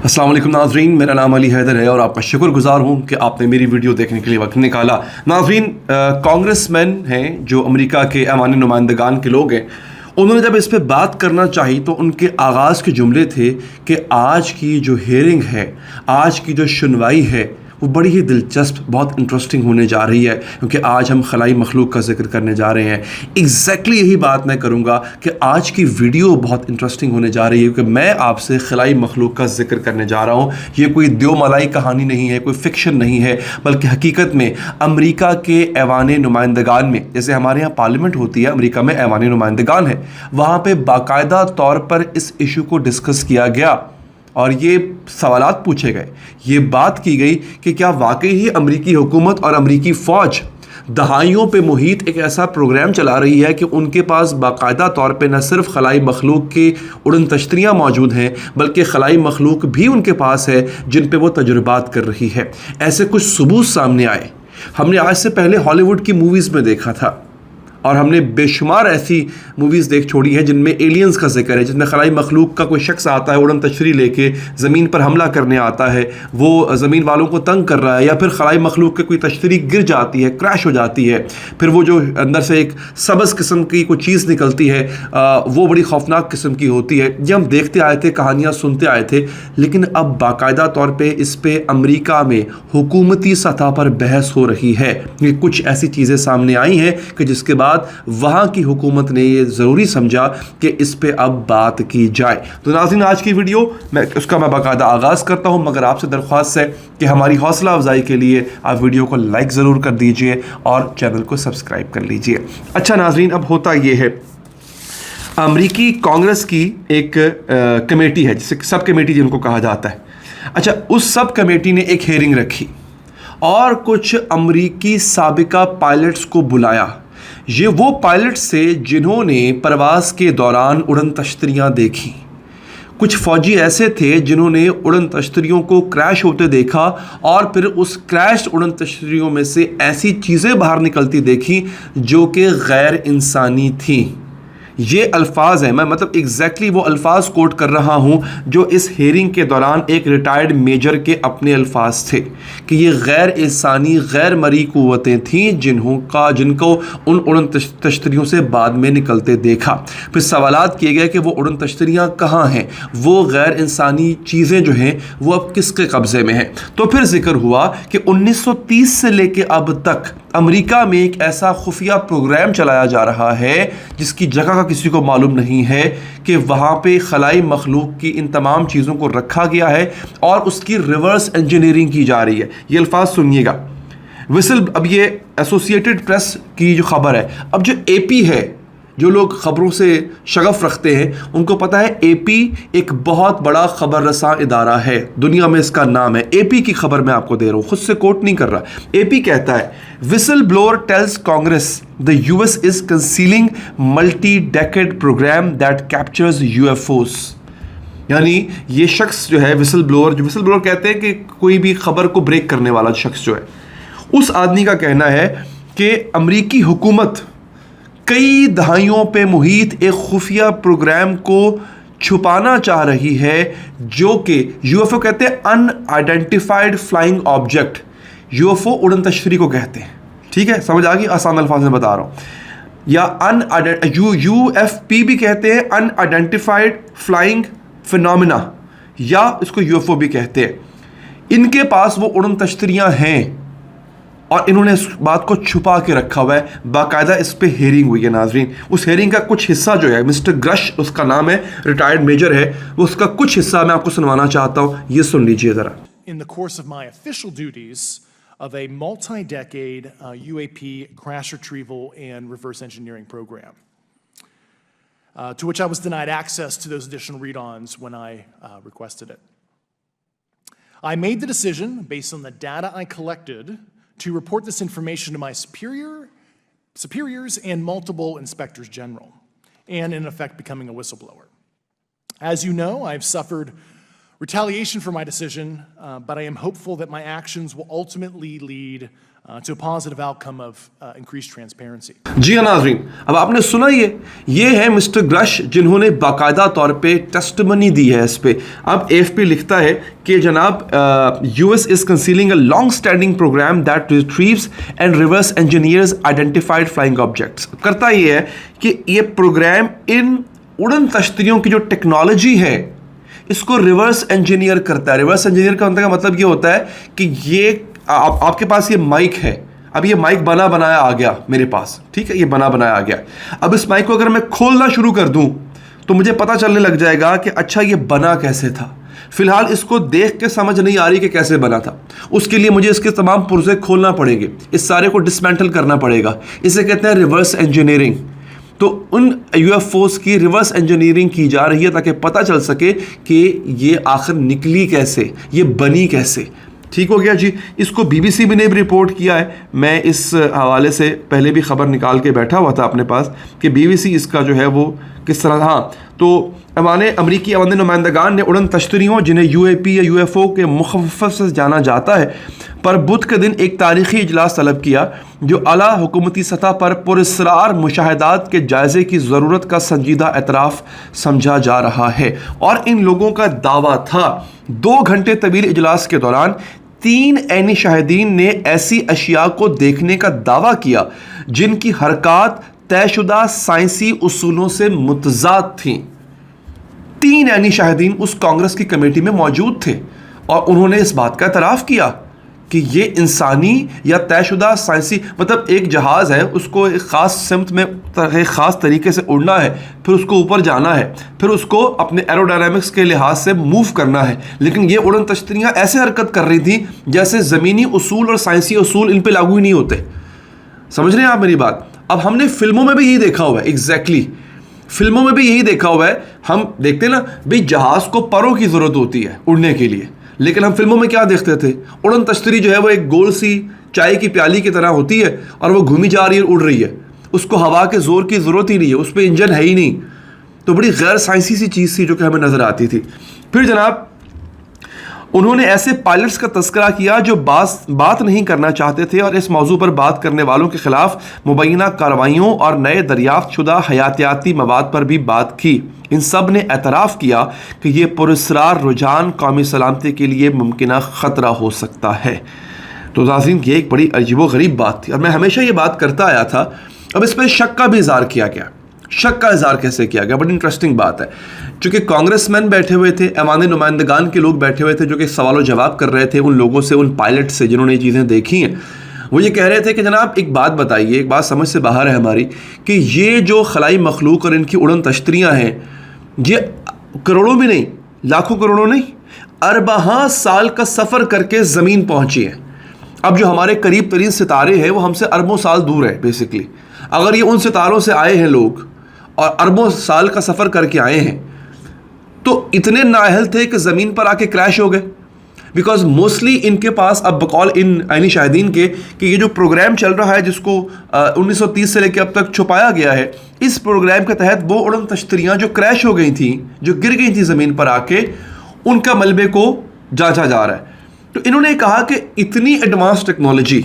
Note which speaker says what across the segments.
Speaker 1: अस्सलाम वालेकुम नाज़रीन, मेरा नाम अली हैदर है और आपका शुक्रगुजार हूँ कि आपने मेरी वीडियो देखने के लिए वक्त निकाला। नाज़रीन, कांग्रेसमैन हैं जो अमेरिका के ऐवान नुमाइंदगान के लोग हैं, उन्होंने जब इस पे बात करना चाही तो उनके आगाज़ के जुमले थे कि आज की जो हेयरिंग है, आज की जो सुनवाई है, वो बड़ी ही दिलचस्प, बहुत इंटरेस्टिंग होने जा रही है, क्योंकि आज हम खलाई मखलूक का जिक्र करने जा रहे हैं। एग्जैक्टली यही बात मैं करूँगा कि आज की वीडियो बहुत इंटरेस्टिंग होने जा रही है, क्योंकि मैं आपसे खलाई मखलूक का जिक्र करने जा रहा हूँ। ये कोई दो मलाई कहानी नहीं है, कोई फिक्शन नहीं है, बल्कि हकीकत में अमरीका के ऐवान नुमाइंदगान में, जैसे हमारे यहाँ पार्लियामेंट होती है, अमरीका में ऐवान नुमाइंदगान है, वहाँ पर बाकायदा तौर पर इस इशू को डिस्कस किया गया और ये सवालात पूछे गए, ये बात की गई कि क्या वाकई ही अमरीकी हुकूमत और अमरीकी फ़ौज दहाइयों पे मुहित एक ऐसा प्रोग्राम चला रही है कि उनके पास बाकायदा तौर पे न सिर्फ खलाई मखलूक की उड़न तश्तरियाँ मौजूद हैं, बल्कि खलाई मखलूक भी उनके पास है जिन पे वो तजुर्बात कर रही है। ऐसे कुछ सबूत सामने आए। हमने आज से पहले हॉलीवुड की मूवीज़ में देखा था और हमने बेशुमार ऐसी मूवीज़ देख छोड़ी हैं जिनमें एलियंस का जिक्र है, जिसमें खलाई मखलूक का कोई शख्स आता है उड़न तशरी लेके ज़मीन पर हमला करने आता है, वो ज़मीन वालों को तंग कर रहा है, या फिर खलाई मखलूक की कोई तशरी गिर जाती है, क्रैश हो जाती है, फिर वो जो अंदर से एक सबज़ किस्म की कोई चीज़ निकलती है, वो बड़ी खौफनाक किस्म की होती है। ये हम देखते आए थे, कहानियाँ सुनते आए थे, लेकिन अब बाकायदा तौर पर इस पर अमरीका में हुकूमती सतह पर बहस हो रही है। ये कुछ ऐसी चीज़ें सामने आई हैं कि जिसके बाद वहां की हुकूमत ने ये जरूरी समझा कि इस पे अब बात की जाए। तो नाज़रीन, आज की वीडियो मैं बाकायदा आगाज़ करता हूं, मगर आपसे दरख्वास्त है कि हमारी हौसला अफजाई के लिए आप वीडियो को लाइक ज़रूर कर दीजिए और चैनल को सब्सक्राइब कर लीजिए। अच्छा नाज़रीन, अब होता ये है, अमरीकी कांग्रेस की एक कमेटी है, जिसे सब कमेटी जिनको कहा जाता है। अच्छा, उस सब कमेटी ने एक हेयरिंग रखी और कुछ अमरीकी साबिका पायलट्स को बुलाया। ये वो पायलट्स थे जिन्होंने परवाज़ के दौरान उड़न तश्तरियाँ देखी। कुछ फ़ौजी ऐसे थे जिन्होंने उड़न तश्तरियों को क्रैश होते देखा और फिर उस क्रैश उड़न तश्तरियों में से ऐसी चीज़ें बाहर निकलती देखी जो कि गैर इंसानी थी। ये अल्फाज हैं, मैं मतलब एग्जैक्टली वो अल्फाज कोट कर रहा हूँ जो इस हेयरिंग के दौरान एक रिटायर्ड मेजर के अपने अल्फाज थे कि ये गैर इंसानी, गैर मरी क़ुव्वतें थीं जिनको उन उड़न तश्तरियों से बाद में निकलते देखा। फिर सवालात किए गए कि वो उड़न तश्तरियाँ कहाँ हैं, वो गैर इंसानी चीज़ें जो हैं वो अब किसके कब्ज़े में हैं। तो फिर जिक्र हुआ कि 1930 से लेके अब तक अमेरिका में एक ऐसा खुफिया प्रोग्राम चलाया जा रहा है जिसकी जगह का किसी को मालूम नहीं है, कि वहाँ पे खलाई मखलूक की इन तमाम चीज़ों को रखा गया है और उसकी रिवर्स इंजीनियरिंग की जा रही है। ये अल्फाज सुनिएगा। अब ये एसोसिएटेड प्रेस की जो खबर है, अब जो एपी है, जो लोग ख़बरों से शगफ रखते हैं उनको पता है एपी एक बहुत बड़ा ख़बर रसां इदारा है, दुनिया में इसका नाम है। एपी की खबर मैं आपको दे रहा हूँ, खुद से कोट नहीं कर रहा। एपी कहता है, whistle blower tells Congress the US is concealing multi decade program that captures UFOs. यानी ये शख्स जो है विसल ब्लोअर कहते हैं कि कोई भी खबर को ब्रेक करने वाला शख्स जो है, उस आदमी का कहना है कि अमरीकी हुकूमत कई दहाइयों पे मुहित एक खुफिया प्रोग्राम को छुपाना चाह रही है, जो कि यूएफओ कहते हैं अनआइडेंटिफाइड फ्लाइंग ऑब्जेक्ट। यूएफओ उड़न तश्तरी को कहते हैं, ठीक है, समझ आ गई, आसान अल्फाज में बता रहा हूँ। या यूएफपी भी कहते हैं, अनआइडेंटिफाइड फ्लाइंग फिनोमिना, या इसको यूएफओ भी कहते हैं। इनके पास वो उड़न तश्तरियाँ हैं और इन्होंने इस बात को छुपा के रखा हुआ है। बाकायदा इस पे हेयरिंग हुई है नाजरीन। उस हेयरिंग का कुछ हिस्सा जो है, मिस्टर ग्रश उसका नाम है, रिटायर्ड मेजर है, वो उसका कुछ हिस्सा मैं आपको सुनवाना चाहता हूँ, ये सुन लीजिए ज़रा।
Speaker 2: In the course of my official duties of a multi-decade UAP crash retrieval and reverse engineering program, to which I was denied access to those additional read-ons when I requested it. I made the decision based on the data I collected to report this information to my superiors and multiple inspectors general, and in effect becoming a whistleblower. As you know, I've suffered retaliation for my decision, but I am hopeful that my actions will ultimately lead to a positive outcome of increased transparency.
Speaker 1: जी हाँ नाज़रीन, अब आपने सुना ये है mister Grusch जिन्होंने बाकायदा तौर पे टेस्टिमनी दी है इस पे। अब AFP लिखता है कि जनाब US is concealing a long standing program that retrieves and reverse engineers identified flying objects. करता ये है कि ये प्रोग्राम इन उड़न तश्तरियों की जो टेक्नोलॉजी है इसको रिवर्स इंजीनियर करता है। रिवर्स इंजीनियर करने का मतलब ये होता है कि ये आपके पास ये माइक है, अब ये माइक बना बनाया आ गया मेरे पास, ठीक है, ये बना बनाया आ गया। अब इस माइक को अगर मैं खोलना शुरू कर दूं तो मुझे पता चलने लग जाएगा कि अच्छा ये बना कैसे था। फिलहाल इसको देख के समझ नहीं आ रही कि कैसे बना था, उसके लिए मुझे इसके तमाम पुर्जे खोलना पड़ेंगे, इस सारे को डिसमेंटल करना पड़ेगा। इसे कहते हैं रिवर्स इंजीनियरिंग। तो उन UFOs की रिवर्स इंजीनियरिंग की जा रही है ताकि पता चल सके कि ये आखिर निकली कैसे, ये बनी कैसे। ठीक हो गया जी। इसको BBC भी ने भी रिपोर्ट किया है। मैं इस हवाले से पहले भी खबर निकाल के बैठा हुआ था अपने पास कि BBC इसका जो है वो किस तरह। हाँ, तो अमरीकी अमन नुमाइंदगान ने उड़न तश्तरियों जिन्हें UAP या UFO के मुखफ़्फ़ से जाना जाता है पर बुध के दिन एक तारीख़ी इजलास तलब किया जो आला हुकूमती सतह पर पुरस्रार मुशाहिदात के जायज़े की ज़रूरत का संजीदा एतराफ़ समझा जा रहा है। और इन लोगों का दावा था 2 घंटे तवील इजलास के दौरान 3 ऐनी शाहिदीन ने ऐसी अशिया को देखने का दावा किया जिनकी हरकत तयशुदा साइंसी उसूलों से मुतज़ाद थीं। 3 ऐनी शाहिदीन उस कांग्रेस की कमेटी में मौजूद थे और उन्होंने इस बात का एतराफ़ किया कि ये इंसानी या तयशुदा साइंसी, मतलब एक जहाज़ है उसको एक ख़ास सिमत में एक ख़ास तरीके से उड़ना है, फिर उसको ऊपर जाना है, फिर उसको अपने एरोडायनामिक्स के लिहाज से मूव करना है, लेकिन ये उड़न तश्तरियाँ ऐसे हरकत कर रही थी जैसे ज़मीनी उसूल और साइंसी उसूल इन पर लागू ही नहीं होते। समझ रहे हैं आप मेरी बात? अब हमने फिल्मों में भी यही देखा हुआ है, एग्जैक्टली फिल्मों में भी यही देखा हुआ है। हम देखते हैं ना भाई जहाज़ को परों की ज़रूरत होती है उड़ने के लिए, लेकिन हम फिल्मों में क्या देखते थे, उड़न तश्तरी जो है वो एक गोल सी चाय की प्याली की तरह होती है और वो घूमी जा रही है, उड़ रही है, उसको हवा के ज़ोर की ज़रूरत ही नहीं है, उस पर इंजन है ही नहीं। तो बड़ी गैर साइंसी सी चीज़ थी जो कि हमें नज़र आती थी। फिर जनाब उन्होंने ऐसे पायलट्स का तस्करा किया जो बात नहीं करना चाहते थे और इस मौजू पर बात करने वालों के खिलाफ मुबैना कार्रवाइयों और नए दरियाफ्त शुदा हयातियाती मवाद पर भी बात की। इन सब ने एतराफ़ किया कि यह पुरस्रार रुझान कौमी सलामती के लिए मुमकिन ख़तरा हो सकता है। तो नाज़रीन ये एक बड़ी अजीबो-गरीब बात थी और मैं हमेशा ये बात करता आया था। अब इस पर शक का भी इज़हार किया गया। शक का इज़हार कैसे किया गया? बड़ी इंटरेस्टिंग बात है। चूँकि कांग्रेसमैन बैठे हुए थे, ऐवान नुमाइंदगान के लोग बैठे हुए थे जो कि सवाल जवाब कर रहे थे उन लोगों से, उन पायलट से जिन्होंने ये चीज़ें देखी हैं। वो ये कह रहे थे कि जनाब एक बात बताइए, एक बात समझ से बाहर है हमारी, कि ये जो खलाई मखलूक और इनकी उड़न तश्तरियाँ हैं ये करोड़ों भी नहीं, लाखों करोड़ों नहीं, अरबा साल का सफ़र करके ज़मीन पहुँची है। अब जो हमारे करीब तरीन सितारे हैं वो हमसे अरबों साल दूर है बेसिकली। अगर ये उन सितारों से आए हैं लोग और अरबों साल का सफ़र करके आए हैं तो इतने नाअहल थे कि ज़मीन पर आके क्रैश हो गए। बिकॉज मोस्टली इनके पास अब बकौल इन आइनी शाहिदीन के कि ये जो प्रोग्राम चल रहा है जिसको 1930 से लेकर अब तक छुपाया गया है, इस प्रोग्राम के तहत वो उड़न तश्तरियाँ जो क्रैश हो गई थी, जो गिर गई थी ज़मीन पर आके, उनका मलबे को जांचा जा रहा है। तो इन्होंने कहा कि इतनी एडवांस टेक्नोलॉजी,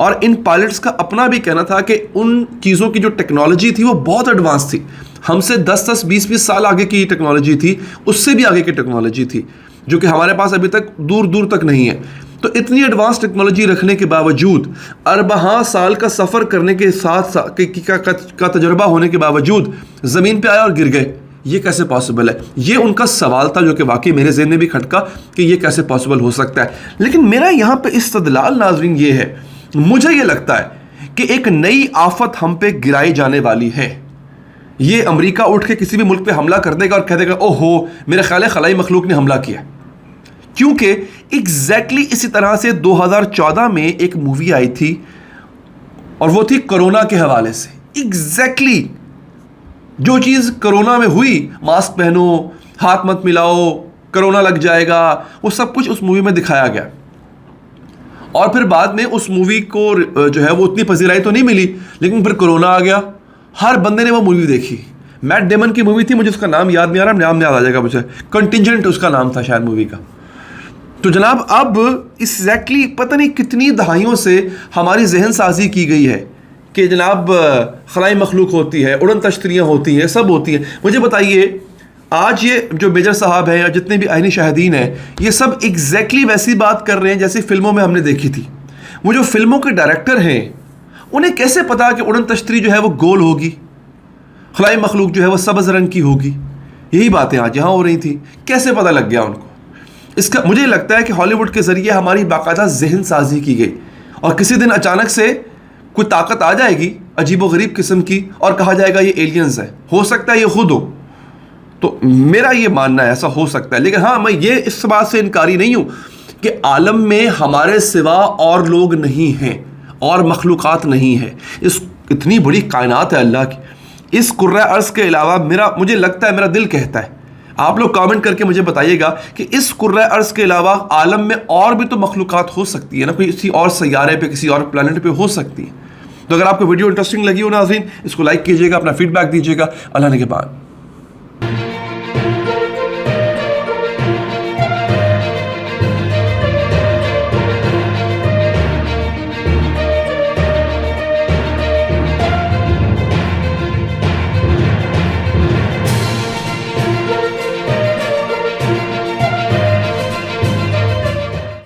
Speaker 1: और इन पायलट्स का अपना भी कहना था कि उन चीज़ों की जो टेक्नोलॉजी थी वो बहुत एडवांस थी, हमसे 10-10, 20-20 साल आगे की टेक्नोलॉजी थी, उससे भी आगे की टेक्नोलॉजी थी जो कि हमारे पास अभी तक दूर दूर तक नहीं है। तो इतनी एडवांस टेक्नोलॉजी रखने के बावजूद, अरबा साल का सफ़र करने के साथ का तजुर्बा होने के बावजूद ज़मीन पे आया और गिर गए, ये कैसे पॉसिबल है? ये उनका सवाल था जो कि वाकई मेरे ज़हन में भी खटका कि ये कैसे पॉसिबल हो सकता है। लेकिन मेरा यहाँ पे इस्तदलाल नाज़रीन ये है, मुझे ये लगता है कि एक नई आफत हम पे गिराई जाने वाली है। ये अमेरिका उठ के किसी भी मुल्क पे हमला कर देगा और कह देगा ओहो मेरे ख्याल है खलाई मखलूक ने हमला किया, क्योंकि एग्जैक्टली इसी तरह से 2014 में एक मूवी आई थी और वो थी कोरोना के हवाले से। एग्जैक्टली जो चीज़ कोरोना में हुई, मास्क पहनो, हाथ मत मिलाओ, कोरोना लग जाएगा, वो सब कुछ उस मूवी में दिखाया गया। और फिर बाद में उस मूवी को जो है वो उतनी पजीराई तो नहीं मिली, लेकिन फिर कोरोना आ गया, हर बंदे ने वो मूवी देखी। मैट डेमन की मूवी थी, मुझे उसका नाम याद नहीं आ रहा, नाम याद आ जाएगा मुझे, कंटिजेंट उसका नाम था शायद मूवी का। तो जनाब अब एग्जैक्टली पता नहीं कितनी दहाइयों से हमारी जहन साजी की गई है कि जनाब खलाई मखलूक होती है, उड़न तश्तरियाँ होती हैं, सब होती हैं। मुझे बताइए आज ये जो मेजर साहब हैं या जितने भी आइनी शाहिदीन हैं ये सब एग्जैक्टली वैसी बात कर रहे हैं जैसी फिल्मों में हमने देखी थी। वो जो फिल्मों के डायरेक्टर हैं उन्हें कैसे पता कि उड़न तश्तरी जो है वो गोल होगी, खलाई मखलूक जो है वो सब्ज़ रंग की होगी? यही बातें आज यहाँ हो रही थी, कैसे पता लग गया उनको? इसका मुझे लगता है कि हॉलीवुड के ज़रिए हमारी बाकायदा जहन साजी की गई और किसी दिन अचानक से कोई ताकत आ जाएगी अजीबो गरीब किस्म की और कहा जाएगा ये एलियंस है। हो सकता है ये खुद हो, तो मेरा ये मानना है ऐसा हो सकता है। लेकिन हाँ, मैं ये इस बात से इनकारी नहीं हूँ कि आलम में हमारे सिवा और लोग नहीं हैं और मखलूक़ात नहीं है। इस इतनी बड़ी कायनात है अल्लाह की, इस कुर्रा अर्ज़ के अलावा मुझे लगता है, मेरा दिल कहता है, आप लोग कमेंट करके मुझे बताइएगा कि इस कुर्रा अर्ज़ के अलावा आलम में और भी तो मखलूक़ात हो सकती है ना, कोई किसी और सैयारे पे, किसी और प्लेनेट पे हो सकती है। तो अगर आपको वीडियो इंटरेस्टिंग लगी हो नाज़रीन, इसको लाइक कीजिएगा, अपना फीडबैक दीजिएगा। अल्लाह ने के बाद।